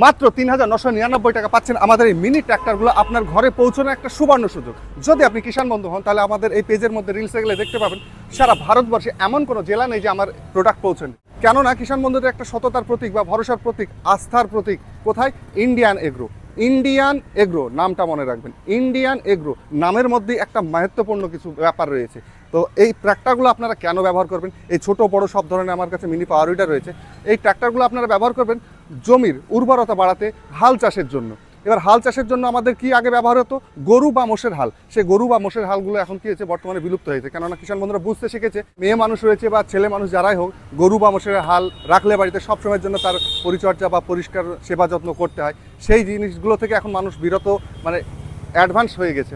মাত্র ৩,৯৯৯ টাকা পাচ্ছেন আমাদের এই মিনি ট্র্যাক্টরগুলো আপনার ঘরে পৌঁছানোর একটা সুবর্ণ সুযোগ। যদি আপনি কিষাণ বন্ধু হন তাহলে আমাদের এই পেজের মধ্যে রিলসে গেলে দেখতে পাবেন সারা ভারতবর্ষে এমন কোনো জেলা নেই যে আমার প্রোডাক্ট পৌঁছায়নি। কেননা কিষাণ বন্ধুদের একটা সততার প্রতীক বা ভরসার প্রতীক, আস্থার প্রতীক কোথায়? Indian agro. ইন্ডিয়ান এগ্রো নামটা মনে রাখবেন, ইন্ডিয়ান এগ্রো নামের মধ্যেই একটা মাহাত্ম্যপূর্ণ কিছু ব্যাপার রয়েছে। তো এই ট্র্যাক্টরগুলো আপনারা কেন ব্যবহার করবেন? এই ছোট বড় সব ধরনের আমার কাছে মিনি পাওয়ার উইডার রয়েছে। এই ট্র্যাক্টরগুলো আপনারা ব্যবহার করবেন জমির উর্বরতা বাড়াতে, হাল চাষের জন্য। এবার হাল চাষের জন্য আমাদের কি আগে ব্যবহার হতো? গরু বা মোষের হাল। সেই গরু বা মোষের হালগুলো এখন কি হয়েছে? বর্তমানে বিলুপ্ত হয়েছে। কেননা কিষাণ বন্ধুরা বুঝতে শিখেছে মেয়ে মানুষ রয়েছে বা ছেলে মানুষ যারাই হোক, গরু বা মোষের হাল রাখলে বাড়িতে সবসময়ের জন্য তার পরিচর্যা বা পরিষ্কার সেবা যত্ন করতে হয়। সেই জিনিসগুলো থেকে এখন মানুষ বিরত, মানে অ্যাডভান্স হয়ে গেছে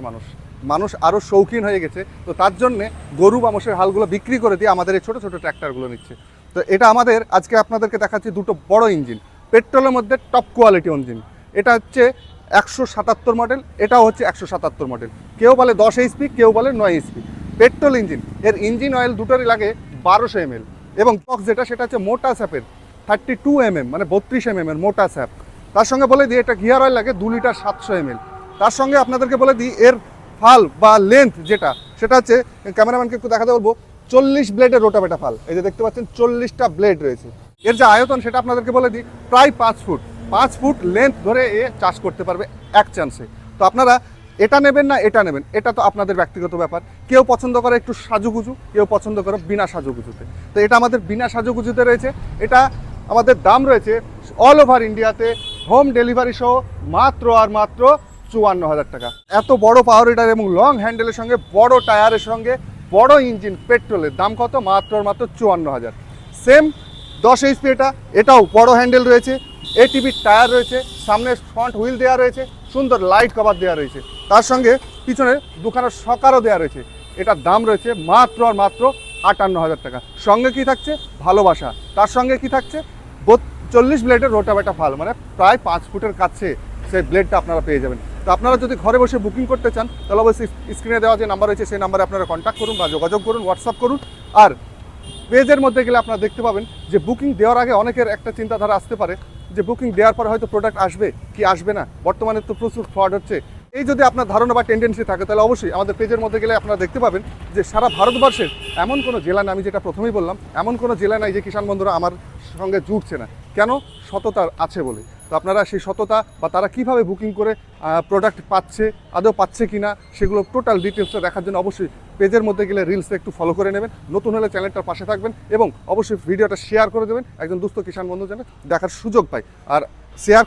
মানুষ আরও শৌখিন হয়ে গেছে। তো তার জন্যে গরু বা মোষের হালগুলো বিক্রি করে দিয়ে আমাদের এই ছোটো ছোটো ট্র্যাক্টরগুলো নিচ্ছে। তো এটা আমাদের আজকে আপনাদেরকে দেখাচ্ছি দুটো বড় ইঞ্জিন, পেট্রোলের মধ্যে টপ কোয়ালিটি ইঞ্জিন। এটা হচ্ছে 177 মডেল, এটাও হচ্ছে 177 মডেল। কেউ বলে 10 এইচপি, কেউ বলে 9 এইচপি। পেট্রোল ইঞ্জিন, এর ইঞ্জিন অয়েল দুটোরই লাগে 1200 ml। এবং বক্স যেটা সেটা হচ্ছে মোটা স্যাপের 32 mm, মানে 32 mm এর মোটা স্যাপ। তার সঙ্গে বলে দিই এটা গিয়ার অয়েল লাগে 2 লিটার 700 ml। তার সঙ্গে আপনাদেরকে বলে দিই এর ফাল বা লেন্থ যেটা, সেটা হচ্ছে ক্যামেরাম্যানকে একটু দেখাতে বলবো, 40 ব্লেডের রোটাভেটা ফাল। এই যে দেখতে পাচ্ছেন 40টা ব্লেড রয়েছে। এর যে আয়তন সেটা আপনাদেরকে বলে দিই, প্রায় 5 ফুট। 5 ফুট লেন্থ ধরে এ চাষ করতে পারবে এক চান্সে। তো আপনারা এটা নেবেন না এটা নেবেন, এটা তো আপনাদের ব্যক্তিগত ব্যাপার। কেউ পছন্দ করে একটু সাজুগুজু, কেউ পছন্দ করে বিনা সাজুগুজুতে। তো এটা আমাদের বিনা সাজুগুজুতে রয়েছে। এটা আমাদের দাম রয়েছে অল ওভার ইন্ডিয়াতে হোম ডেলিভারি সহ মাত্র আর মাত্র 54,000 টাকা। এত বড় পাওয়ার উইডার এবং লং হ্যান্ডেলের সঙ্গে বড় টায়ারের সঙ্গে বড় ইঞ্জিন পেট্রোলের দাম কত? মাত্র আর মাত্র 54,000। সেম 10 এইচপি, এটাও বড় হ্যান্ডেল রয়েছে, এটিভি টায়ার রয়েছে, সামনে ফ্রন্ট হুইল দেওয়া রয়েছে, সুন্দর লাইট কভার দেওয়া রয়েছে, তার সঙ্গে পিছনে দুখানা সকারও দেওয়া রয়েছে। এটার দাম রয়েছে মাত্র আর মাত্র 58,000 টাকা। সঙ্গে কি থাকছে? ভালোবাসা। তার সঙ্গে কি থাকছে? 40 ব্লেডের রোটাভেটা ফাল, মানে প্রায় 5 ফুটের কাছে সেই ব্লেডটা আপনারা পেয়ে যাবেন। তো আপনারা যদি ঘরে বসে বুকিং করতে চান তাহলে অবশ্যই স্ক্রিনে দেওয়া যে নাম্বার রয়েছে সেই নাম্বারে আপনারা কন্ট্যাক্ট করুন বা যোগাযোগ করুন, হোয়াটসঅ্যাপ করুন। আর পেজের মধ্যে গেলে আপনারা দেখতে পাবেন যে বুকিং দেওয়ার আগে অনেকের একটা চিন্তাধারা আসতে পারে যে বুকিং দেওয়ার পরে হয়তো প্রোডাক্ট আসবে কি আসবে না। বর্তমানে তো প্রচুর ফ্রড হচ্ছে। এই যদি আপনার ধারণা বা টেন্ডেন্সি থাকে তাহলে অবশ্যই আমাদের পেজের মধ্যে গেলে আপনারা দেখতে পাবেন যে সারা ভারতবর্ষের এমন কোনো জেলা নেই, আমি যেটা প্রথমেই বললাম, এমন কোনো জেলা নাই যে কিষাণ বন্ধুরা আমার সঙ্গে জুটছে না। কেন? সততা আছে বলে। তো আপনারা সেই সততা বা তারা কিভাবে বুকিং করে প্রোডাক্ট পাচ্ছে, আদৌ পাচ্ছে কি না, সেগুলো টোটাল ডিটেলসটা দেখার জন্য অবশ্যই পেজের মধ্যে গেলে রিলসটা একটু ফলো করে নেবেন। নতুন হলে চ্যানেলটার পাশে থাকবেন এবং অবশ্যই ভিডিওটা শেয়ার করে দেবেন, একজন দুস্থ কিষাণ বন্ধু যেন দেখার সুযোগ পায়। আর শেয়ার